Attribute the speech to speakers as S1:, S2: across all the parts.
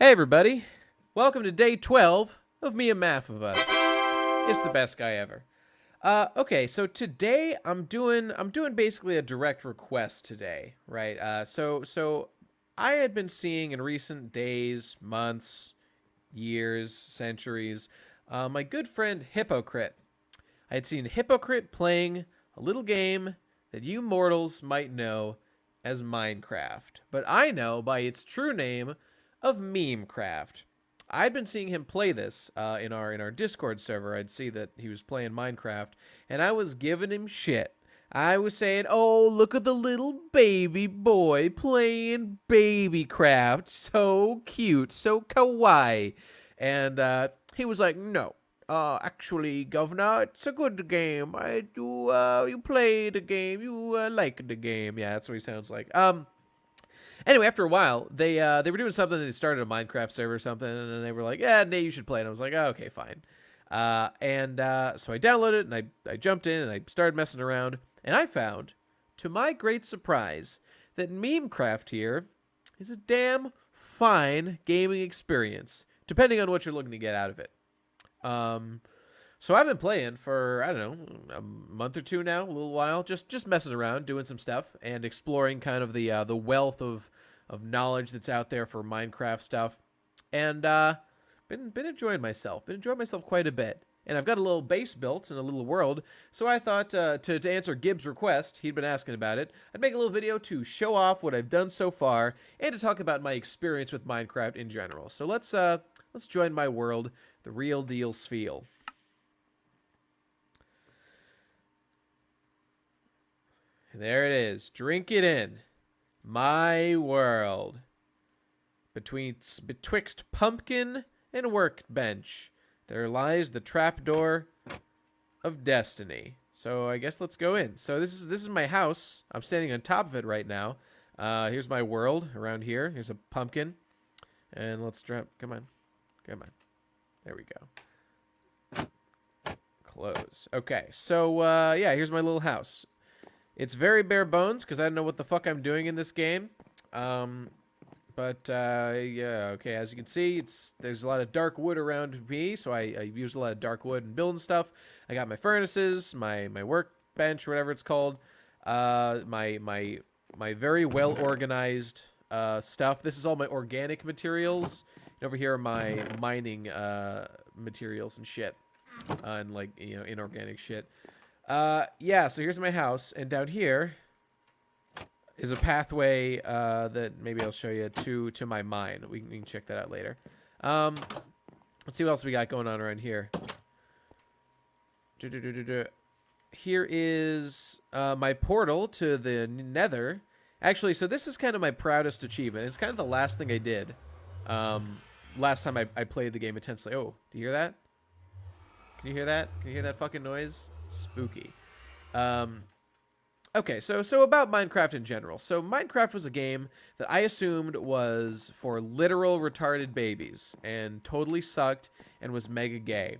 S1: Hey everybody, welcome to day 12 of MIAMAFV. It's the best guy ever. Okay, so today I'm doing basically a direct request today, right? So I had been seeing in recent days, months, years, centuries, my good friend Hypocrite. I had seen Hypocrite playing a little game that you mortals might know as Minecraft, but I know by its true name of Memecraft. I'd been seeing him play this in our Discord server. I'd see that he was playing Minecraft, and I was giving him shit. I was saying, "Oh, look at the little baby boy playing Babycraft. So cute, so kawaii." And he was like, "No, actually, Governor, it's a good game. You play the game. You like the game." Yeah, that's what he sounds like. Anyway, after a while, they were doing something. They started a Minecraft server or something, and then they were like, "Yeah, Nate, you should play." And I was like, oh, "Okay, fine." So I downloaded it, and I jumped in, and I started messing around, and I found, to my great surprise, that Memecraft here is a damn fine gaming experience, depending on what you're looking to get out of it. So I've been playing for, I don't know, a month or two now, a little while, just messing around, doing some stuff, and exploring kind of the wealth of knowledge that's out there for Minecraft stuff, and been enjoying myself, quite a bit. And I've got a little base built and a little world, so I thought to answer Gibbs' request, he'd been asking about it, I'd make a little video to show off what I've done so far and to talk about my experience with Minecraft in general. So let's join my world, the real deal Sfeel. There it is. Drink it in. My world. Betwixt pumpkin and workbench, there lies the trapdoor of destiny. So I guess let's go in. So this is my house. I'm standing on top of it right now. Here's my world around here. Here's a pumpkin. And let's drop. Come on. There we go. Close. Okay. So yeah, here's my little house. It's very bare bones because I don't know what the fuck I'm doing in this game. Yeah, okay, as you can see, there's a lot of dark wood around me, so I use a lot of dark wood and building stuff. I got my furnaces, my workbench, whatever it's called, my very well organized stuff. This is all my organic materials. And over here are my mining materials and shit, and like inorganic shit. Yeah, so here's my house, and down here is a pathway that maybe I'll show you to my mine. We can check that out later. Let's see what else we got going on around here. Here is my portal to the nether. Actually, so this is kind of my proudest achievement. It's kind of the last thing I did last time I played the game intensely. Oh, do you hear that? Can you hear that? Can you hear that fucking noise? Spooky. Okay, so about Minecraft in general. So Minecraft was a game that I assumed was for literal retarded babies and totally sucked and was mega gay.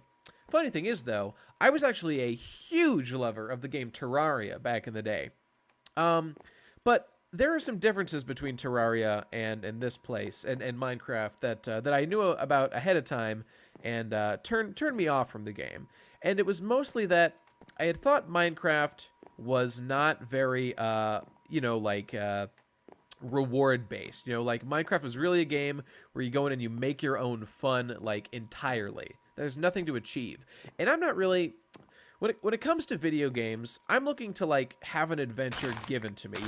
S1: Funny thing is, though, I was actually a huge lover of the game Terraria back in the day. But there are some differences between Terraria and this place and Minecraft that I knew about ahead of time and turned me off from the game. And it was mostly that I had thought Minecraft was not very, reward based. Like Minecraft was really a game where you go in and you make your own fun, like entirely. There's nothing to achieve, and I'm not really. When it comes to video games, I'm looking to like have an adventure given to me.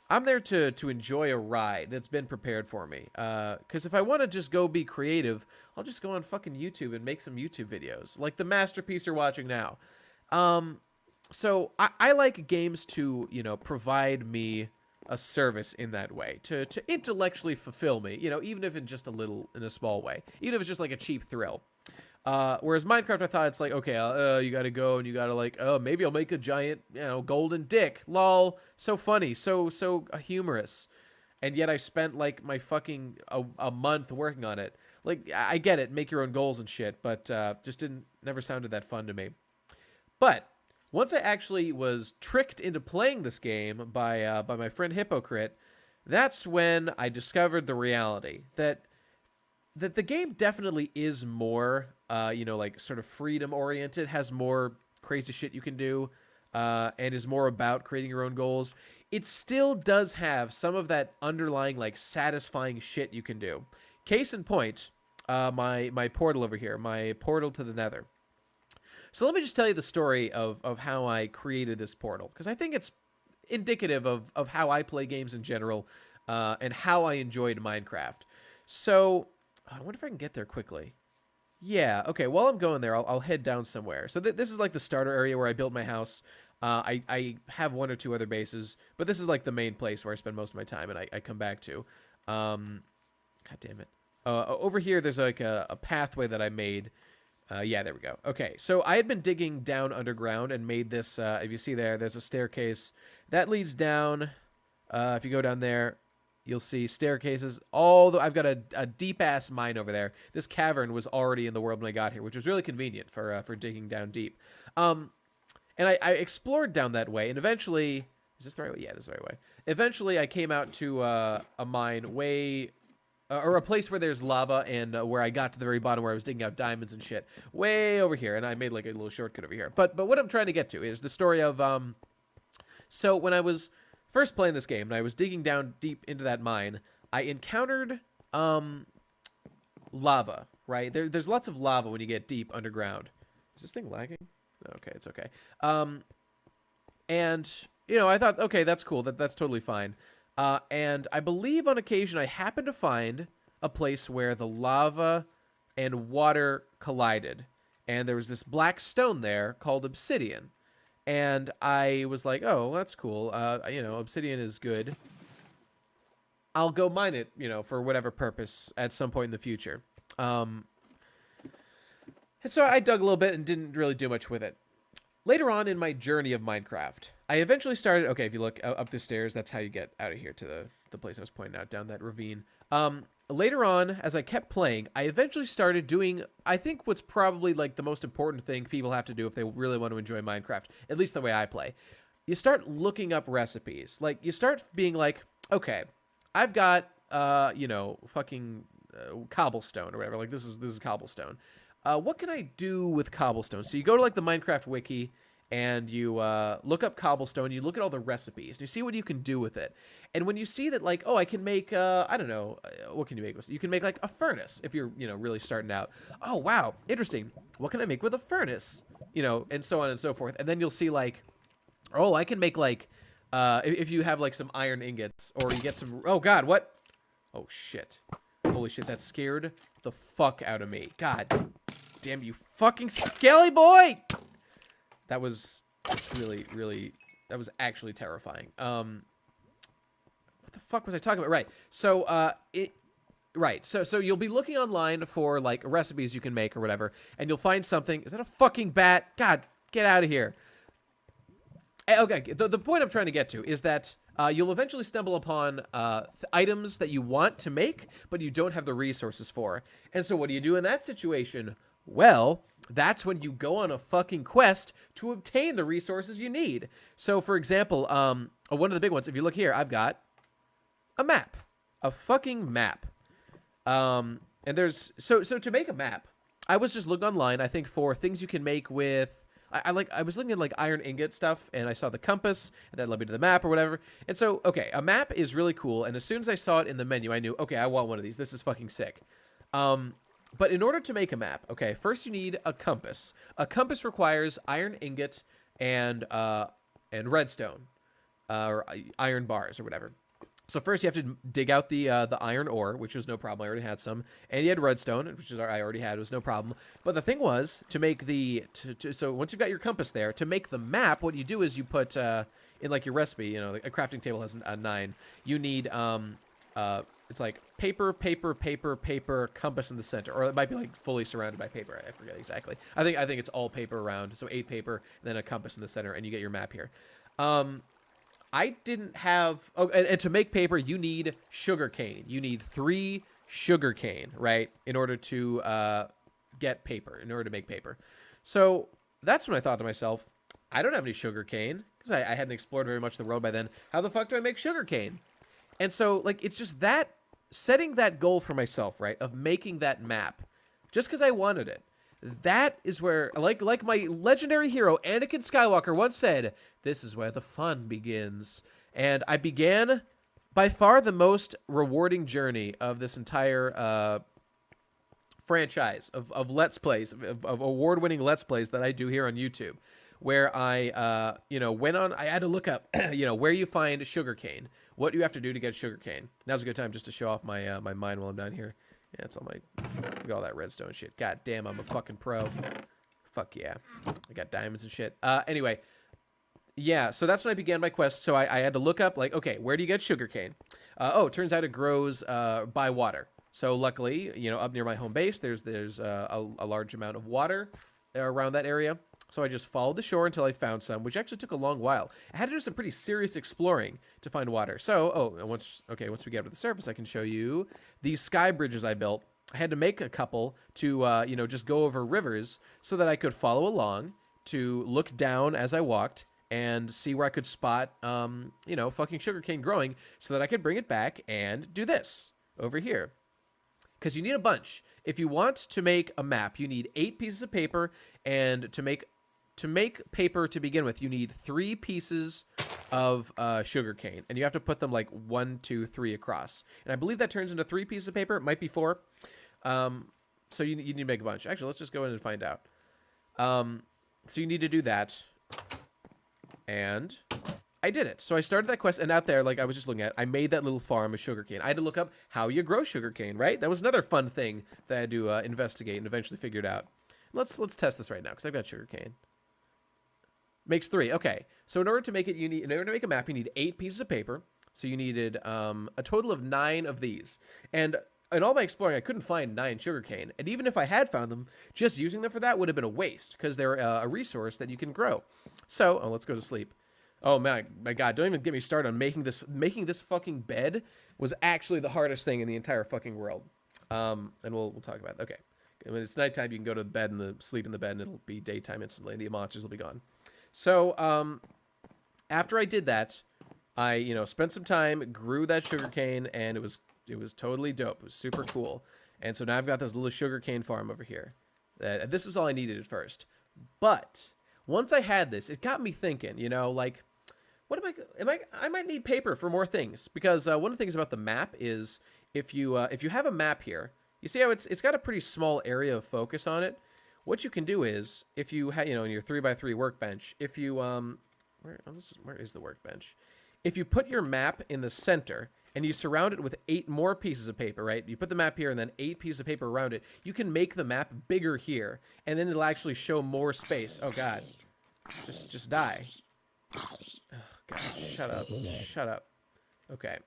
S1: I'm there to enjoy a ride that's been prepared for me. Because if I want to just go be creative, I'll just go on fucking YouTube and make some YouTube videos, like the masterpiece you're watching now. So I like games to, provide me a service in that way, to intellectually fulfill me, even if in a small way, even if it's just like a cheap thrill. Whereas Minecraft, I thought it's like, okay, you gotta go and you gotta like, oh, maybe I'll make a giant, golden dick. Lol. So funny. So humorous. And yet I spent like my fucking a month working on it. Like, I get it. Make your own goals and shit. But just never sounded that fun to me. But once I actually was tricked into playing this game by my friend Hypocrite, that's when I discovered the reality that the game definitely is more, you know, like sort of freedom oriented, has more crazy shit you can do, and is more about creating your own goals. It still does have some of that underlying like satisfying shit you can do. Case in point, my portal over here, my portal to the nether. So let me just tell you the story of how I created this portal, because I think it's indicative of how I play games in general, and how I enjoyed Minecraft. So I wonder if I can get there quickly. Yeah, okay, while I'm going there, I'll head down somewhere. So this is like the starter area where I built my house. I have one or two other bases, but this is like the main place where I spend most of my time and I come back to. God damn it. Over here, there's like a pathway that I made. Yeah, there we go. Okay, so I had been digging down underground and made this, if you see there's a staircase. That leads down. If you go down there, you'll see staircases. I've got a deep-ass mine over there. This cavern was already in the world when I got here, which was really convenient for digging down deep. And I explored down that way, and eventually... Is this the right way? Yeah, this is the right way. Eventually, I came out to a mine way... or a place where there's lava, and where I got to the very bottom where I was digging out diamonds and shit. Way over here, and I made like a little shortcut over here. But what I'm trying to get to is the story of... So when I was first playing this game, and I was digging down deep into that mine, I encountered lava, right? There's lots of lava when you get deep underground. Is this thing lagging? Okay, it's okay. And, you know, I thought, okay, that's cool. That's totally fine. And I believe on occasion I happened to find a place where the lava and water collided. And there was this black stone there called obsidian. And I was like, oh, that's cool. You know, obsidian is good. I'll go mine it, you know, for whatever purpose at some point in the future. And so I dug a little bit and didn't really do much with it. Later on in my journey of Minecraft, I eventually started... Okay, if you look up the stairs, that's how you get out of here to the place I was pointing out, down that ravine. Later on, as I kept playing, I eventually started doing, I think, what's probably like the most important thing people have to do if they really want to enjoy Minecraft, at least the way I play. You start looking up recipes. Like, you start being like, okay, I've got, you know, fucking cobblestone or whatever. Like, this is cobblestone. What can I do with cobblestone? So you go to, like, the Minecraft wiki, and you look up cobblestone, you look at all the recipes, and you see what you can do with it. And when you see that, like, oh, I can make, I don't know, what can you make with? You can make, like, a furnace if you're, you know, really starting out. Oh, wow, interesting. What can I make with a furnace? You know, and so on and so forth. And then you'll see, like, oh, I can make, like, if you have, like, some iron ingots, or you get some, oh, God, what? Oh, shit. Holy shit, that scared the fuck out of me. God damn you fucking skelly boy! That was really, really, that was actually terrifying. What the fuck was I talking about? Right. So, So you'll be looking online for, like, recipes you can make or whatever, and you'll find something. Is that a fucking bat? God, get out of here. Okay, the point I'm trying to get to is that you'll eventually stumble upon items that you want to make, but you don't have the resources for. And so what do you do in that situation? Well, that's when you go on a fucking quest to obtain the resources you need. So, for example, one of the big ones, if you look here, I've got a map. A fucking map. And there's... So to make a map, I was just looking online, I think, for things you can make with... I was looking at, like, iron ingot stuff, and I saw the compass, and that led me to the map or whatever. And so, okay, a map is really cool, and as soon as I saw it in the menu, I knew, okay, I want one of these. This is fucking sick. But in order to make a map, okay, first you need a compass. A compass requires iron ingot and redstone, or iron bars or whatever. So first you have to dig out the iron ore, which was no problem. I already had some, and you had redstone, which is I already had. It was no problem. But the thing was to make so once you've got your compass there, to make the map, what you do is you put in, like, your recipe. You know, a crafting table has a 9. You need it's like paper, compass in the center, or it might be like fully surrounded by paper. I forget exactly. I think it's all paper around, so 8 paper, then a compass in the center, and you get your map here. I didn't have... Oh, and to make paper, you need sugar cane. You need 3 sugar cane, right, in order to get paper, in order to make paper. So that's when I thought to myself, I don't have any sugar cane, because I hadn't explored very much of the world by then. How the fuck do I make sugar cane? And so, like, it's just that, setting that goal for myself, right, of making that map, just because I wanted it. That is where, like my legendary hero, Anakin Skywalker, once said, this is where the fun begins. And I began, by far, the most rewarding journey of this entire franchise of Let's Plays, of award-winning Let's Plays that I do here on YouTube, where I, went on, I had to look up, where you find sugarcane, what you have to do to get sugarcane. Now's a good time just to show off my my mine while I'm down here. Yeah, it's all my, look at all that redstone shit. God damn, I'm a fucking pro. Fuck yeah. I got diamonds and shit. Anyway, yeah, so that's when I began my quest. So I had to look up, like, okay, where do you get sugarcane? It turns out it grows by water. So luckily, up near my home base, there's a large amount of water around that area. So I just followed the shore until I found some, which actually took a long while. I had to do some pretty serious exploring to find water. So, once we get up to the surface, I can show you these sky bridges I built. I had to make a couple to, just go over rivers so that I could follow along, to look down as I walked and see where I could spot, fucking sugarcane growing so that I could bring it back and do this over here. Because you need a bunch. If you want to make a map, you need 8 pieces of paper, and to make paper to begin with, you need 3 pieces of sugarcane, and you have to put them like 1, 2, 3 across. And I believe that turns into 3 pieces of paper. It might be 4. So you need to make a bunch. Actually, let's just go in and find out. So you need to do that, and I did it. So I started that quest, and out there, like I was just looking at, I made that little farm of sugarcane. I had to look up how you grow sugarcane, right? That was another fun thing that I had to investigate and eventually figured out. Let's test this right now, because I've got sugarcane. Makes 3. Okay. So in order to make it, in order to make a map, you need 8 pieces of paper. So you needed a total of 9 of these. And in all my exploring, I couldn't find 9 sugarcane. And even if I had found them, just using them for that would have been a waste, because they're a resource that you can grow. So, let's go to sleep. Oh my God! Don't even get me started on making this fucking bed was actually the hardest thing in the entire fucking world. And we'll talk about it. Okay. When it's nighttime, you can go to bed and sleep in the bed, and it'll be daytime instantly, and the monsters will be gone. So, after I did that, I, spent some time, grew that sugarcane, and it was totally dope. It was super cool. And so now I've got this little sugarcane farm over here. This was all I needed at first. But once I had this, it got me thinking, like, what I might need paper for more things, because one of the things about the map is if you have a map here, you see how it's got a pretty small area of focus on it. What you can do is, if you have, in your 3x3 workbench, if you where is the workbench? If you put your map in the center and you surround it with 8 more pieces of paper, right? You put the map here and then 8 pieces of paper around it. You can make the map bigger here, and then it'll actually show more space. Oh God, just die. Oh God, shut up. Okay.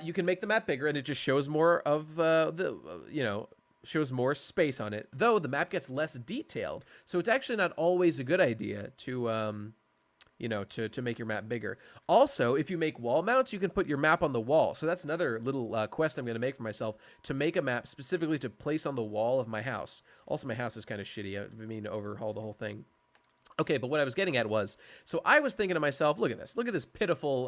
S1: You can make the map bigger, and it just shows more of shows more space on it. Though the map gets less detailed, so it's actually not always a good idea to to make your map bigger. Also, if you make wall mounts, you can put your map on the wall. So that's another little quest I'm going to make for myself, to make a map specifically to place on the wall of my house. Also, my house is kind of shitty. I mean to overhaul the whole thing. Okay, but what I was getting at was, so I was thinking to myself, look at this pitiful,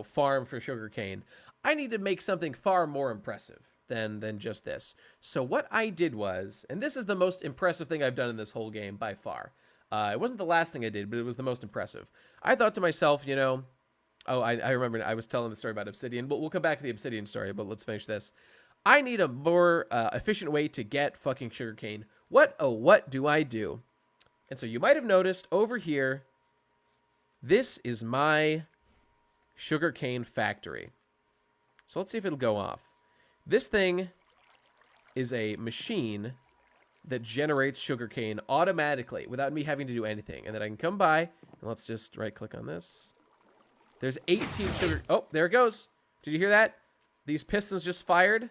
S1: farm for sugarcane. I need to make something far more impressive than just this. So what I did was, and this is the most impressive thing I've done in this whole game by far. It wasn't the last thing I did, but it was the most impressive. I thought to myself, I remember I was telling the story about obsidian, but we'll come back to the obsidian story, but let's finish this. I need a more efficient way to get fucking sugarcane. What do I do? And so you might have noticed over here, this is my sugarcane factory. So let's see if it'll go off. This thing is a machine that generates sugarcane automatically without me having to do anything. And then I can come by, and let's just right-click on this. There's 18 sugar... Oh, there it goes. Did you hear that? These pistons just fired.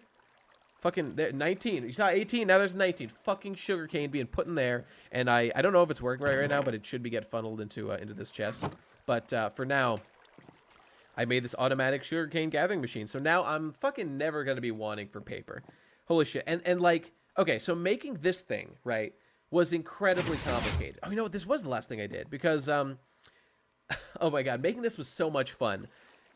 S1: Fucking 19. You saw 18, now there's 19. Fucking sugarcane being put in there. And I don't know if it's working right now, but it should get funneled into this chest. But for now, I made this automatic sugarcane gathering machine. So now I'm fucking never going to be wanting for paper. Holy shit. And like... Okay, so making this thing, right, was incredibly complicated. Oh, you know what? This was the last thing I did because, oh my God, making this was so much fun.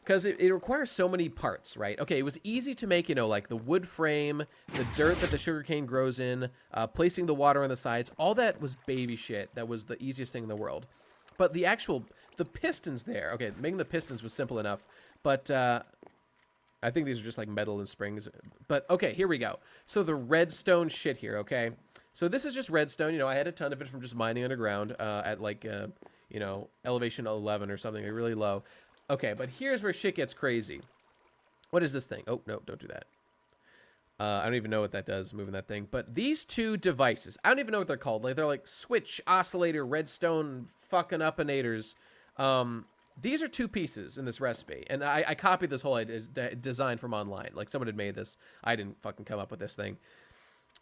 S1: because it requires so many parts, right? Okay, it was easy to make, you know, like the wood frame, the dirt that the sugarcane grows in, placing the water on the sides. All that was baby shit. That was the easiest thing in the world. But the pistons there, okay, making the pistons was simple enough. But I think these are just like metal and springs. But okay, here we go. So the redstone shit here, okay? So this is just redstone. You know, I had a ton of it from just mining underground at like, you know, elevation 11 or something, like really low. Okay, but here's where shit gets crazy. What is this thing? Oh, no, don't do that. I don't even know what that does, moving that thing. But these two devices, I don't even know what they're called. Like, they're like switch, oscillator, redstone, fucking upinators. These are two pieces in this recipe. And I copied this whole design from online. Like, someone had made this. I didn't fucking come up with this thing.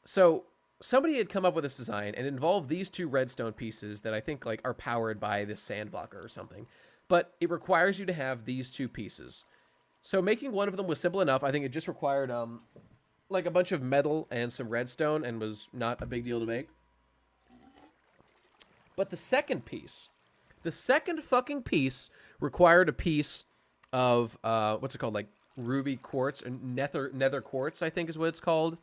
S1: So somebody had come up with this design and involved these two redstone pieces that I think like are powered by this sand blocker or something. But it requires you to have these two pieces. So making one of them was simple enough. I think it just required like a bunch of metal and some redstone and was not a big deal to make. But the second piece, the second fucking piece required a piece of what's it called, like ruby quartz or nether quartz, I think is what it's called.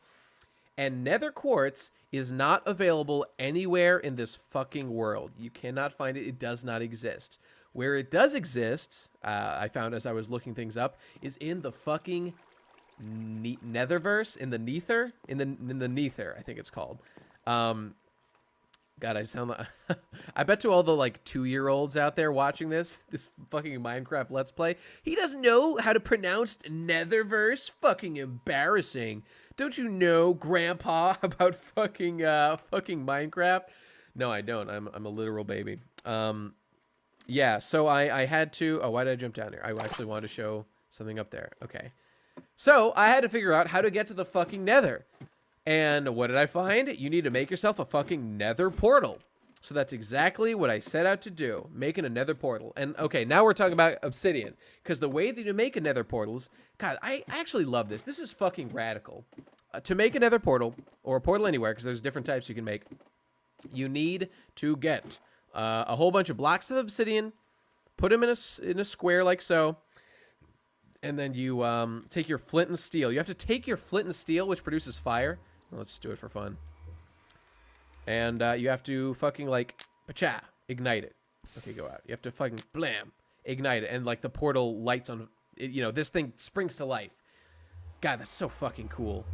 S1: And nether quartz is not available anywhere in this fucking world. You cannot find it. It does not exist. Where it does exist, I found as I was looking things up, is in the fucking netherverse, in the nether, in the nether, I think it's called. God, I sound like I bet to all the like 2-year-olds out there watching this fucking Minecraft Let's Play, he doesn't know how to pronounce netherverse. Fucking embarrassing. Don't you know, Grandpa, about fucking Minecraft? No, I don't. I'm a literal baby. Yeah, so I had to... Oh, why did I jump down here? I actually wanted to show something up there. Okay. So I had to figure out how to get to the fucking nether. And what did I find? You need to make yourself a fucking nether portal. So that's exactly what I set out to do. Making a nether portal. And okay, now we're talking about obsidian. Because the way that you make a nether portals... God, I actually love this. This is fucking radical. To make a nether portal, or a portal anywhere, because there's different types you can make, you need to get... a whole bunch of blocks of obsidian, put them in a square like so, and then you take your flint and steel. You have to take your flint and steel, which produces fire. Let's just do it for fun. And you have to fucking like, pacha, ignite it. Okay, go out. You have to fucking blam, ignite it, and like the portal lights on. You know, this thing springs to life. God, that's so fucking cool.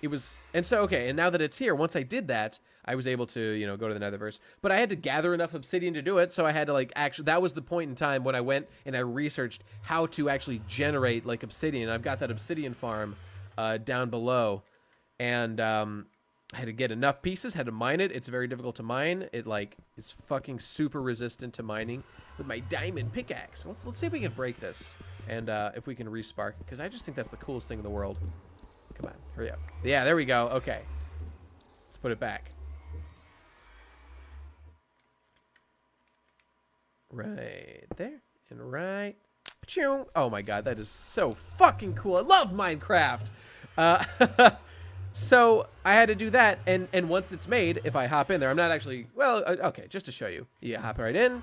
S1: It was, and so, okay, and now that it's here, once I did that, I was able to, you know, go to the netherverse. But I had to gather enough obsidian to do it, so I had to, like, actually, that was the point in time when I went and I researched how to actually generate, like, obsidian. I've got that obsidian farm down below, and I had to get enough pieces, had to mine it. It's very difficult to mine. It, like, is fucking super resistant to mining with my diamond pickaxe. Let's see if we can break this, and if we can respark it, because I just think that's the coolest thing in the world. Come on, hurry up. Yeah, there we go. Okay. Let's put it back. Right there. And right. Oh my god, that is so fucking cool. I love Minecraft. So I had to do that. And once it's made, if I hop in there, I'm not actually... Well, okay, just to show you. You hop right in.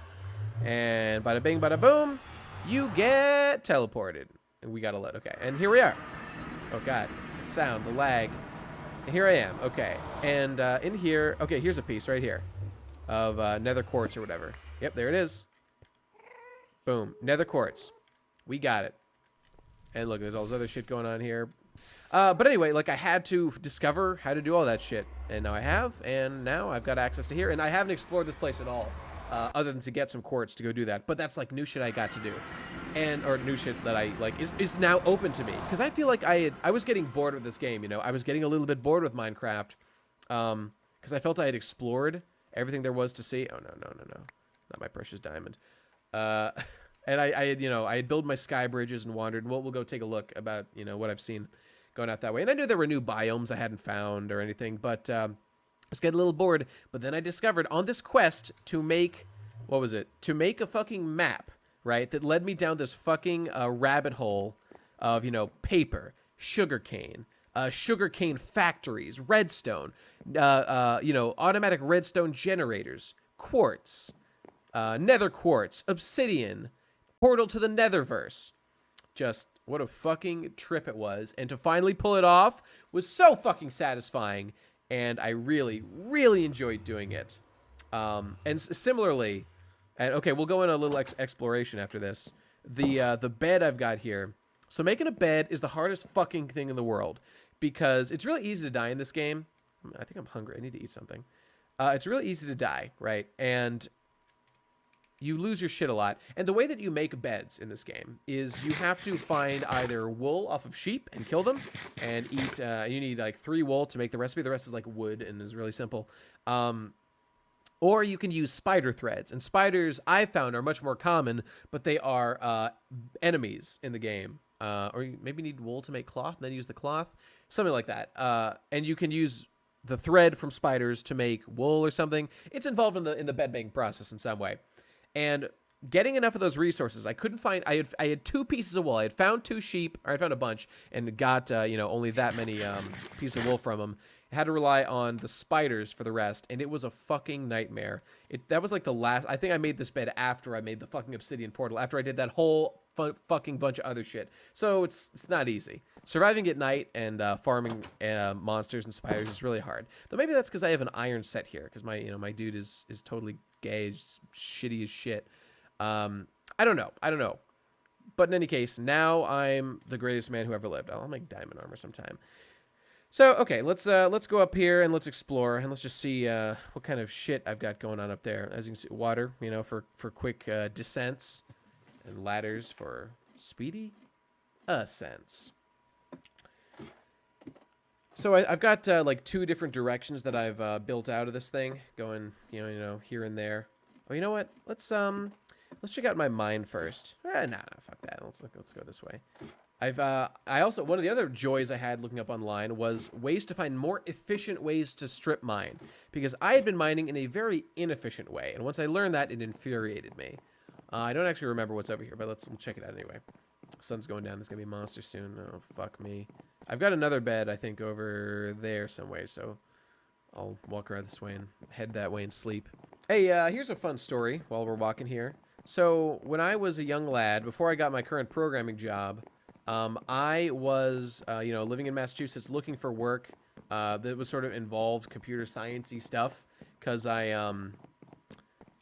S1: And bada bing, bada boom. You get teleported. And we gotta let... Okay, and here we are. Oh god. The sound, the lag. And here I am. Okay. And in here... Okay, here's a piece right here. Of nether quartz or whatever. Yep, there it is. Boom. Nether quartz. We got it. And look, there's all this other shit going on here. But anyway, like, I had to discover how to do all that shit. And now I have. And now I've got access to here. And I haven't explored this place at all. Other than to get some quartz to go do that. But that's, like, new shit I got to do. Or new shit that I, like, is now open to me. Because I feel like I was getting bored with this game, you know. I was getting a little bit bored with Minecraft. Because I felt I had explored everything there was to see. Oh, no. Not my precious diamond. And I had, you know, I had built my sky bridges and wandered. And we'll go take a look about, you know, what I've seen going out that way. And I knew there were new biomes I hadn't found or anything. But I was getting a little bored. But then I discovered on this quest to make, what was it? To make a fucking map, right? That led me down this fucking rabbit hole of, you know, paper, sugarcane factories, redstone, you know, automatic redstone generators, quartz, nether quartz, obsidian, portal to the Netherverse. Just what a fucking trip it was. And to finally pull it off was so fucking satisfying. And I really, really enjoyed doing it. And similarly, and okay, we'll go in a little exploration after this. The bed I've got here. So making a bed is the hardest fucking thing in the world. Because it's really easy to die in this game. I think I'm hungry. I need to eat something. It's really easy to die, right? And you lose your shit a lot. And the way that you make beds in this game is you have to find either wool off of sheep and kill them and eat. You need like 3 wool to make the recipe. The rest is like wood and is really simple. Or you can use spider threads. And spiders, I've found, are much more common, but they are enemies in the game. Or you maybe need wool to make cloth and then use the cloth. Something like that. And you can use the thread from spiders to make wool or something. It's involved in the bed making process in some way. And getting enough of those resources, I couldn't find. I had 2 pieces of wool. I had found 2 sheep, or I found a bunch, and got only that many pieces of wool from them. I had to rely on the spiders for the rest, and it was a fucking nightmare. That was like the last. I think I made this bed after I made the fucking obsidian portal. After I did that whole fucking bunch of other shit. So it's not easy. Surviving at night and farming monsters and spiders is really hard. Though maybe that's because I have an iron set here, because my dude is totally gay, shitty as shit. I don't know. But in any case, now I'm the greatest man who ever lived. I'll make diamond armor sometime. So okay, let's go up here and let's explore and let's just see what kind of shit I've got going on up there. As you can see, water, for quick descents, and ladders for speedy ascents. So I've got like 2 different directions that I've built out of this thing, going here and there. Oh, you know what? Let's check out my mine first. Nah, fuck that. Let's go this way. I also, one of the other joys I had looking up online was ways to find more efficient ways to strip mine, because I had been mining in a very inefficient way, and once I learned that, it infuriated me. I don't actually remember what's over here, but we'll check it out anyway. Sun's going down. There's gonna be a monster soon. Oh, fuck me. I've got another bed, I think, over there some way, so I'll walk around this way and head that way and sleep. Hey, here's a fun story while we're walking here. So when I was a young lad, before I got my current programming job, I was, living in Massachusetts looking for work that was sort of involved computer science-y stuff, because I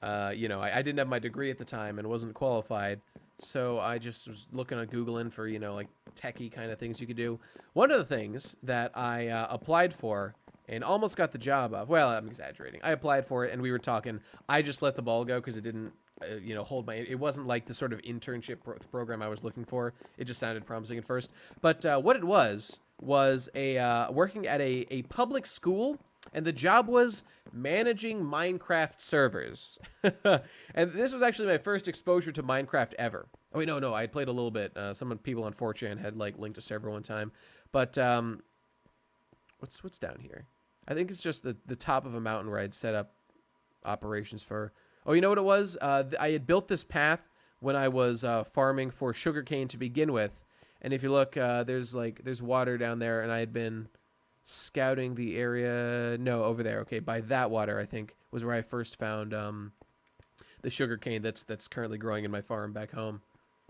S1: didn't have my degree at the time and wasn't qualified, so I just was looking on Googling for, like techie kind of things you could do. One of the things that I applied for and almost got the job of, well, I'm exaggerating. I applied for it and we were talking. I just let the ball go because it didn't, hold my, it wasn't like the sort of internship program I was looking for. It just sounded promising at first. But what it was a working at a public school, and the job was managing Minecraft servers. And this was actually my first exposure to Minecraft ever. Oh wait, no, I had played a little bit. Some people on 4chan had like linked a server one time. But what's down here? I think it's just the top of a mountain where I'd set up operations for. Oh, you know what it was? I had built this path when I was farming for sugarcane to begin with. And if you look, there's water down there, and I had been scouting the area. No, over there. Okay, by that water, I think, was where I first found the sugarcane that's currently growing in my farm back home.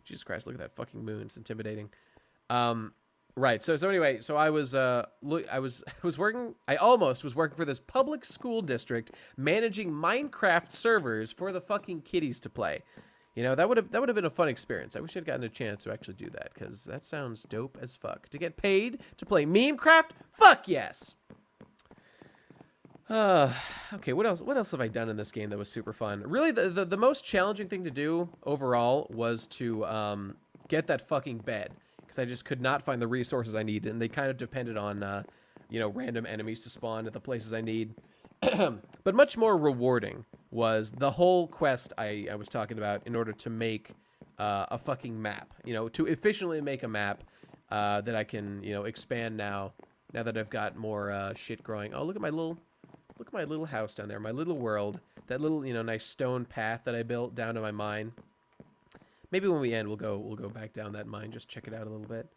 S1: Jesus Christ, look at that fucking moon. It's intimidating. Right. So anyway, so I was working. I almost was working for this public school district, managing Minecraft servers for the fucking kiddies to play. That would have been a fun experience. I wish I'd gotten a chance to actually do that, because that sounds dope as fuck. To get paid to play Memecraft? Fuck yes. Okay, what else have I done in this game that was super fun? Really, the most challenging thing to do overall was to get that fucking bed, because I just could not find the resources I needed, and they kind of depended on random enemies to spawn at the places I need. But much more rewarding was the whole quest I was talking about in order to make a fucking map. To efficiently make a map that I can expand now that I've got more shit growing. Oh, look at my little house down there, my little world. That little nice stone path that I built down to my mine. Maybe when we end, we'll go back down that mine, just check it out a little bit.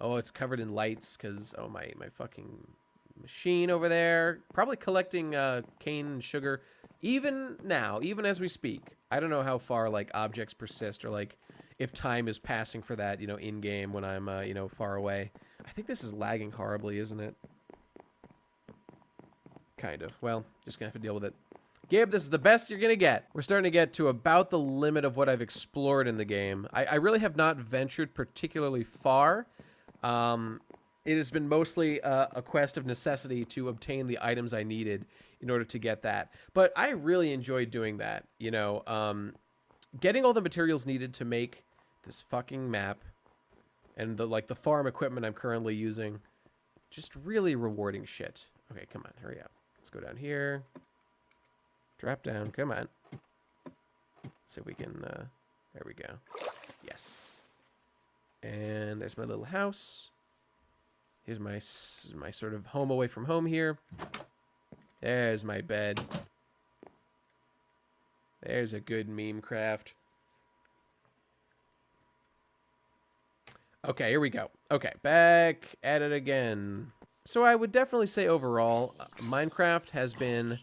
S1: Oh, it's covered in lights because my fucking machine over there, probably collecting cane and sugar. Even now, even as we speak, I don't know how far like objects persist, or like if time is passing for that, you know, in game when I'm, you know, far away. I think this is lagging horribly, isn't it? Kind of. Well, just gonna have to deal with it. Gabe, this is the best you're gonna get. We're starting to get to about the limit of what I've explored in the game. I really have not ventured particularly far. It has been mostly a quest of necessity to obtain the items I needed in order to get that. But I really enjoyed doing that, you know, getting all the materials needed to make this fucking map and the farm equipment I'm currently using. Just really rewarding shit. Okay, come on, hurry up. Let's go down here. Drop down, come on. Let's see if we can, there we go. Yes. And there's my little house. Here's my sort of home away from home here. There's my bed. There's a good meme craft. Okay, here we go. Okay, back at it again. So I would definitely say overall, Minecraft has been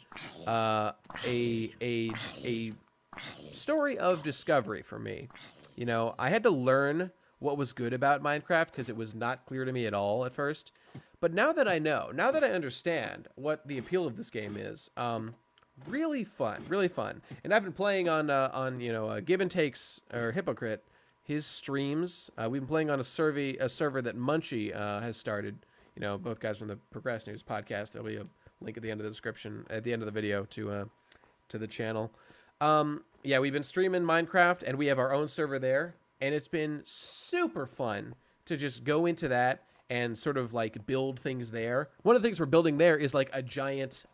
S1: a story of discovery for me. You know, I had to learn what was good about Minecraft because it was not clear to me at all at first. But now that I know, now that I understand what the appeal of this game is, really fun, really fun. And I've been playing on you know, Give and Takes or Hypocrite, his streams. We've been playing on a server that Munchie has started. You know, both guys from the Pro Crastinators podcast. There'll be a link at the end of the description, at the end of the video to the channel. Yeah, we've been streaming Minecraft, and we have our own server there, and it's been super fun to just go into that and sort of like build things there. One of the things we're building there is like a giant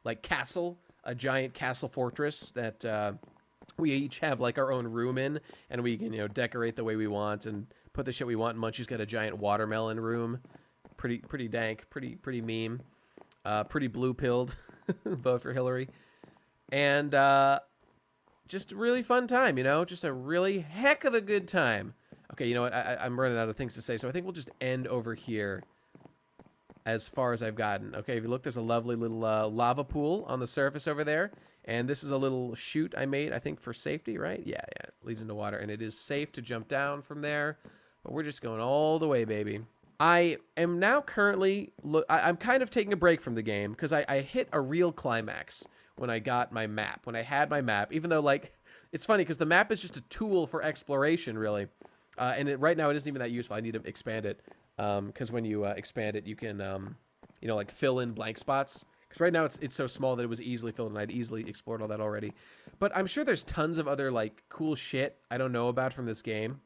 S1: like castle, a giant castle fortress that we each have like our own room in, and we can, you know, decorate the way we want and put the shit we want. Munchie's got a giant watermelon room. Pretty dank, pretty meme, pretty blue-pilled, vote for Hillary, and just a really fun time, you know, just a really heck of a good time. Okay, you know what, I'm running out of things to say, so I think we'll just end over here as far as I've gotten. Okay, if you look, there's a lovely little lava pool on the surface over there, and this is a little chute I made, I think, for safety, right? Yeah, it leads into water, and it is safe to jump down from there, but we're just going all the way, baby. I am now currently, I'm kind of taking a break from the game because I hit a real climax when I got my map, when I had my map, even though, like, it's funny because the map is just a tool for exploration, really. And right now it isn't even that useful. I need to expand it because when you expand it, you can, you know, like fill in blank spots. Because right now it's so small that it was easily filled and I'd easily explored all that already. But I'm sure there's tons of other, like, cool shit I don't know about from this game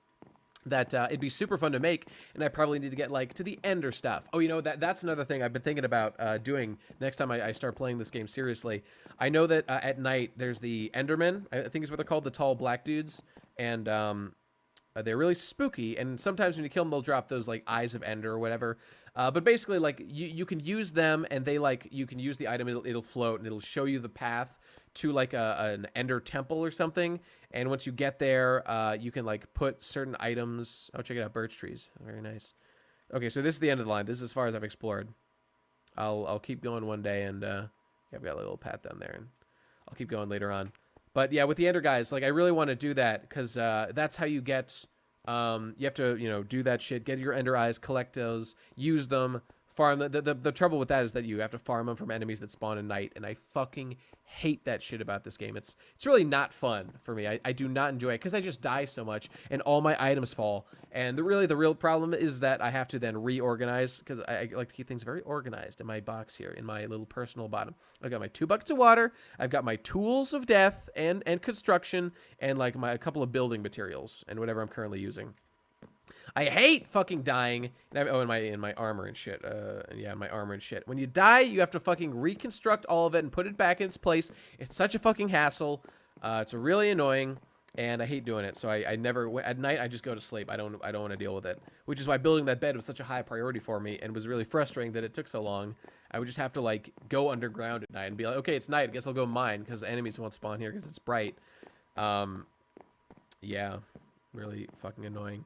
S1: that it'd be super fun to make, and I probably need to get, like, to the ender stuff. Oh, you know, that's another thing I've been thinking about doing next time I start playing this game seriously. I know that at night there's the endermen, I think is what they're called, the tall black dudes, and they're really spooky, and sometimes when you kill them, they'll drop those, like, eyes of ender or whatever. But basically, like, you can use them, and they, like, you can use the item, it'll float, and it'll show you the path to, like, an ender temple or something. And once you get there, you can, like, put certain items. Oh, check it out, birch trees. Very nice. Okay, so this is the end of the line. This is as far as I've explored. I'll keep going one day, and yeah, I've got a little path down there, and I'll keep going later on. But yeah, with the ender guys, like, I really want to do that because that's how you get. You have to, you know, do that shit. Get your ender eyes, collect those, use them, farm. The trouble with that is that you have to farm them from enemies that spawn at night, and I fucking hate that shit about this game. It's really not fun for me. I do not enjoy it because I just die so much and all my items fall. And the real problem is that I have to then reorganize because I like to keep things very organized in my box here, in my little personal bottom. I've got my 2 buckets of water. I've got my tools of death and construction, and like a couple of building materials and whatever I'm currently using. I hate fucking dying. And in my armor and shit. Yeah, my armor and shit. When you die, you have to fucking reconstruct all of it and put it back in its place. It's such a fucking hassle. It's really annoying, and I hate doing it. So I never, at night I just go to sleep. I don't want to deal with it. Which is why building that bed was such a high priority for me, and was really frustrating that it took so long. I would just have to, like, go underground at night and be like, okay, it's night. I guess I'll go mine because enemies won't spawn here because it's bright. Yeah, really fucking annoying.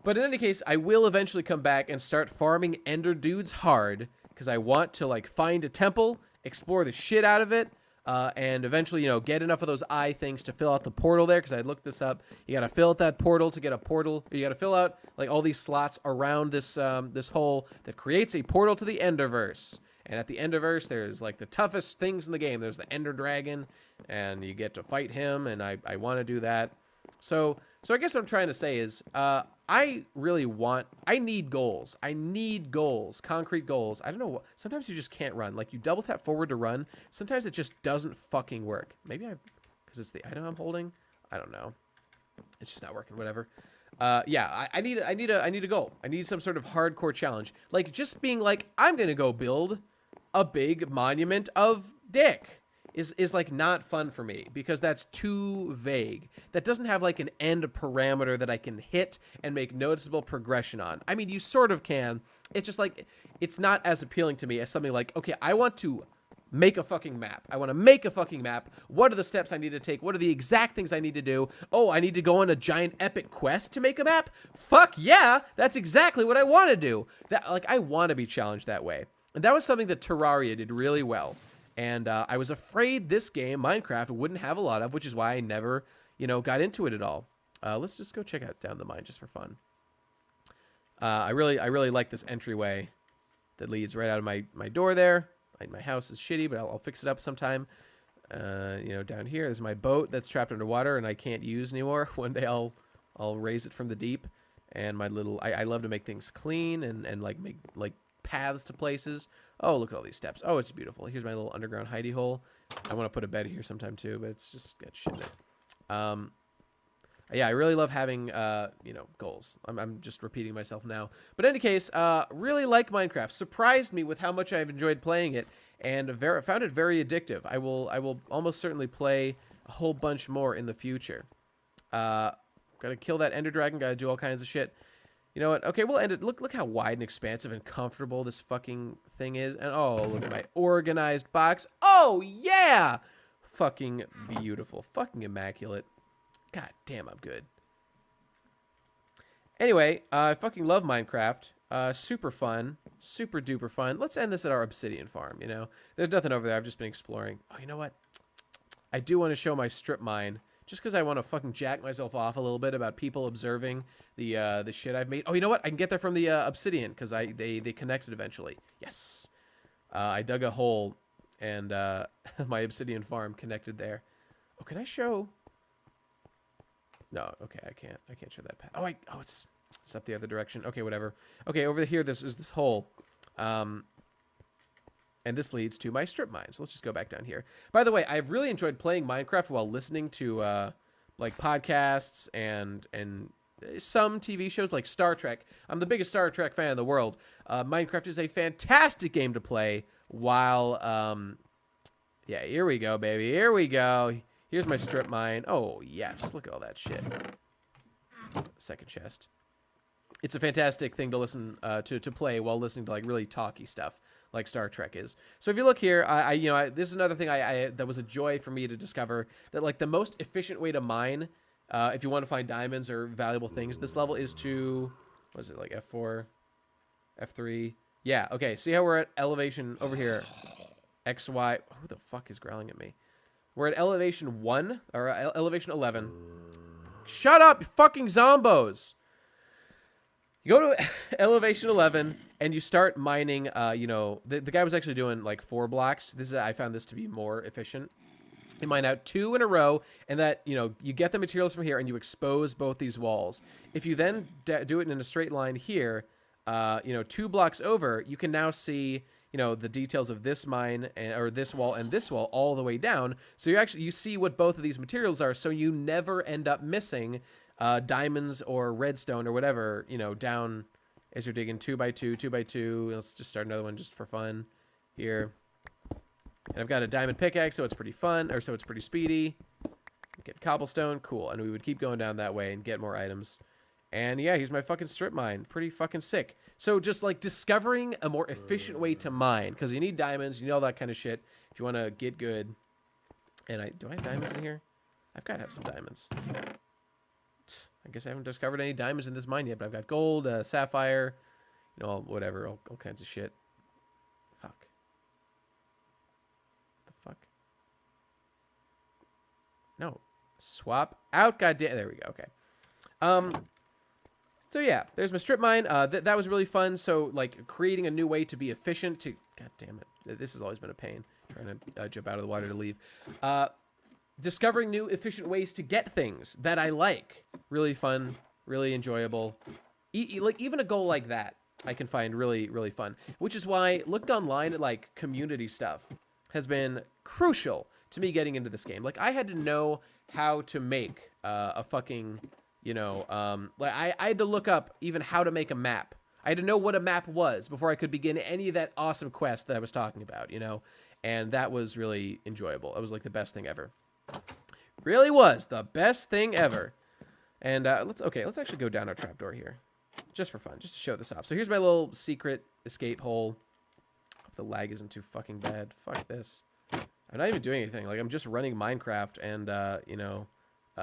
S1: But in any case, I will eventually come back and start farming ender dudes hard because I want to, like, find a temple, explore the shit out of it, and eventually, you know, get enough of those eye things to fill out the portal there, because I looked this up. You got to fill out that portal to get a portal. You got to fill out, like, all these slots around this this hole that creates a portal to the Enderverse. And at the Enderverse, there's, like, the toughest things in the game. There's the Ender Dragon, and you get to fight him, and I want to do that. So I guess what I'm trying to say is, I need goals. I need goals, concrete goals. I don't know. Sometimes you just can't run. Like, you double tap forward to run. Sometimes it just doesn't fucking work. Maybe because it's the item I'm holding. I don't know. It's just not working. Whatever. Yeah, I need a goal. I need some sort of hardcore challenge. Like, just being like, I'm gonna go build a big monument of dick is like not fun for me, because that's too vague. That doesn't have like an end parameter that I can hit and make noticeable progression on. I mean, you sort of can. It's just like, it's not as appealing to me as something like, okay, I want to make a fucking map. I want to make a fucking map. What are the steps I need to take? What are the exact things I need to do? Oh, I need to go on a giant epic quest to make a map? Fuck yeah, that's exactly what I want to do. That, like, I want to be challenged that way. And that was something that Terraria did really well. And I was afraid this game, Minecraft, wouldn't have a lot of, which is why I never, you know, got into it at all. Let's just go check out down the mine just for fun. I really like this entryway that leads right out of my door there. My house is shitty, but I'll fix it up sometime. You know, down here is my boat that's trapped underwater and I can't use anymore. One day I'll raise it from the deep. And my little, I love to make things clean and like make like paths to places. Oh, look at all these steps. Oh, it's beautiful. Here's my little underground hidey hole. I want to put a bed here sometime too, but it's just got shit in it. Yeah, I really love having, you know, goals. I'm just repeating myself now. But in any case, really like Minecraft. Surprised me with how much I've enjoyed playing it, and found it very addictive. I will almost certainly play a whole bunch more in the future. Gotta kill that Ender Dragon. Gotta do all kinds of shit. You know what? Okay, we'll end it. Look how wide and expansive and comfortable this fucking thing is. And oh, look at my organized box. Oh, yeah! Fucking beautiful. Fucking immaculate. God damn, I'm good. Anyway, I fucking love Minecraft. Super fun. Super duper fun. Let's end this at our obsidian farm, you know? There's nothing over there. I've just been exploring. Oh, you know what? I do want to show my strip mine. Just because I want to fucking jack myself off a little bit about people observing the shit I've made. Oh, you know what? I can get there from the obsidian, because they connected eventually. Yes. I dug a hole, and my obsidian farm connected there. Oh, can I show... No, okay, I can't show that path. Oh, it's up the other direction. Okay, whatever. Okay, over here, this is this hole. And this leads to my strip mine. So let's just go back down here. By the way, I've really enjoyed playing Minecraft while listening to like podcasts and some TV shows like Star Trek. I'm the biggest Star Trek fan in the world. Minecraft is a fantastic game to play while yeah, here we go, baby. Here we go. Here's my strip mine. Oh, yes. Look at all that shit. Second chest. It's a fantastic thing to listen to play while listening to like really talky stuff like Star Trek is. So if you look here, this is another thing that was a joy for me to discover, that like the most efficient way to mine, if you want to find diamonds or valuable things at this level, is to, what is it, like F4, F3? Yeah, okay. See how we're at elevation over here? XY. Who the fuck is growling at me? We're at elevation 1, or elevation 11. Shut up, you fucking zombos! You go to elevation 11, and you start mining, you know, the guy was actually doing, like, 4 blocks. I found this to be more efficient. You mine out 2 in a row, and that, you know, you get the materials from here, and you expose both these walls. If you then do it in a straight line here, you know, 2 blocks over, you can now see, you know, the details of this mine, or this wall and this wall all the way down. So you see what both of these materials are, so you never end up missing diamonds or redstone or whatever, you know, down as you're digging 2 by 2, 2 by 2. Let's just start another one just for fun here. And I've got a diamond pickaxe, so it's pretty fun, or so it's pretty speedy. Get cobblestone, cool. And we would keep going down that way and get more items. And yeah, here's my fucking strip mine. Pretty fucking sick. So just like discovering a more efficient way to mine, because you need diamonds, you need all that kind of shit if you want to get good. And do I have diamonds in here? I've got to have some diamonds. I guess I haven't discovered any diamonds in this mine yet, but I've got gold, sapphire, you know, whatever, all kinds of shit. Fuck. What the fuck? No. Swap out. Goddamn. There we go. Okay. So yeah, there's my strip mine. That was really fun. So like creating a new way to be efficient to, god damn it, this has always been a pain trying to jump out of the water to leave. Discovering new efficient ways to get things that I like. Really fun, really enjoyable. Like even a goal like that I can find really, really fun. Which is why looking online at like community stuff has been crucial to me getting into this game. Like I had to know how to make a fucking, you know, like I had to look up even how to make a map. I had to know what a map was before I could begin any of that awesome quest that I was talking about, you know? And that was really enjoyable. It was like the best thing ever. Really was the best thing ever. And let's actually go down our trapdoor here. Just for fun, just to show this off. So here's my little secret escape hole. Hope the lag isn't too fucking bad. Fuck this. I'm not even doing anything. Like, I'm just running Minecraft and, you know,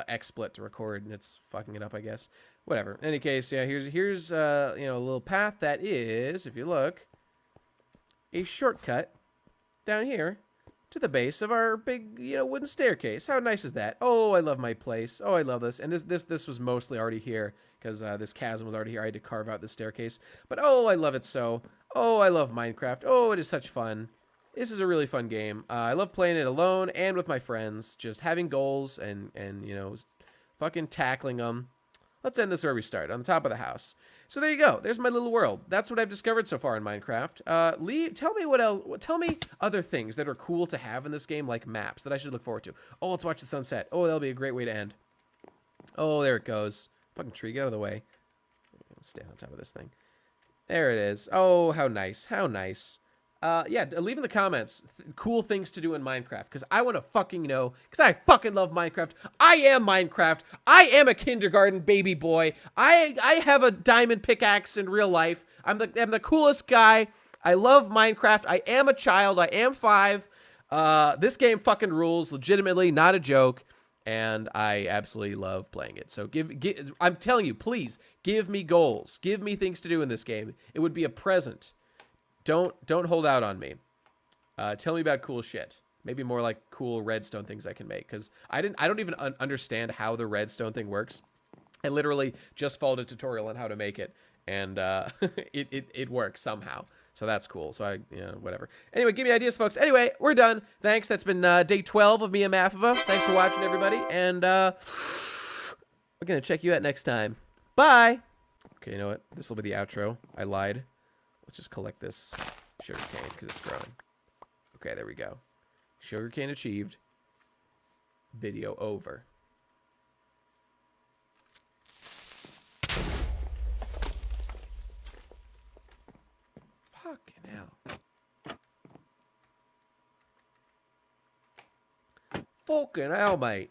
S1: XSplit to record, and it's fucking it up, I guess. Whatever. In any case, yeah, here's you know, a little path that is, if you look, a shortcut down here to the base of our big, you know, wooden staircase. How nice is that? Oh, I love my place. Oh, I love this. And this was mostly already here because this chasm was already here. I had to carve out the staircase. But oh, I love it so. Oh, I love Minecraft. Oh, it is such fun. This is a really fun game. I love playing it alone and with my friends. Just having goals and you know, fucking tackling them. Let's end this where we start, on the top of the house. So there you go. There's my little world. That's what I've discovered so far in Minecraft. Lee, tell me what else. Tell me other things that are cool to have in this game, like maps that I should look forward to. Oh, let's watch the sunset. Oh, that'll be a great way to end. Oh, there it goes. Fucking tree, get out of the way. Let's stand on top of this thing. There it is. Oh, how nice. How nice. Yeah, leave in the comments cool things to do in Minecraft, because I want to fucking know, because I fucking love Minecraft. I am Minecraft. I am a kindergarten baby boy. I have a diamond pickaxe in real life. I'm the coolest guy. I love Minecraft. I am a child. I am 5. This game fucking rules, legitimately, not a joke, and I absolutely love playing it. So I'm telling you, please give me goals. Give me things to do in this game. It would be a present. Don't hold out on me. Tell me about cool shit. Maybe more like cool redstone things I can make, because I don't even understand how the redstone thing works. I literally just followed a tutorial on how to make it, and it works somehow. So that's cool. So whatever. Anyway, give me ideas, folks. Anyway, we're done. Thanks. That's been day 12 of MIAMAFV. Thanks for watching, everybody, and we're gonna check you out next time. Bye. Okay, you know what? This will be the outro. I lied. Let's just collect this sugarcane because it's growing. Okay, there we go. Sugarcane achieved. Video over. Fucking hell. Fucking hell, mate.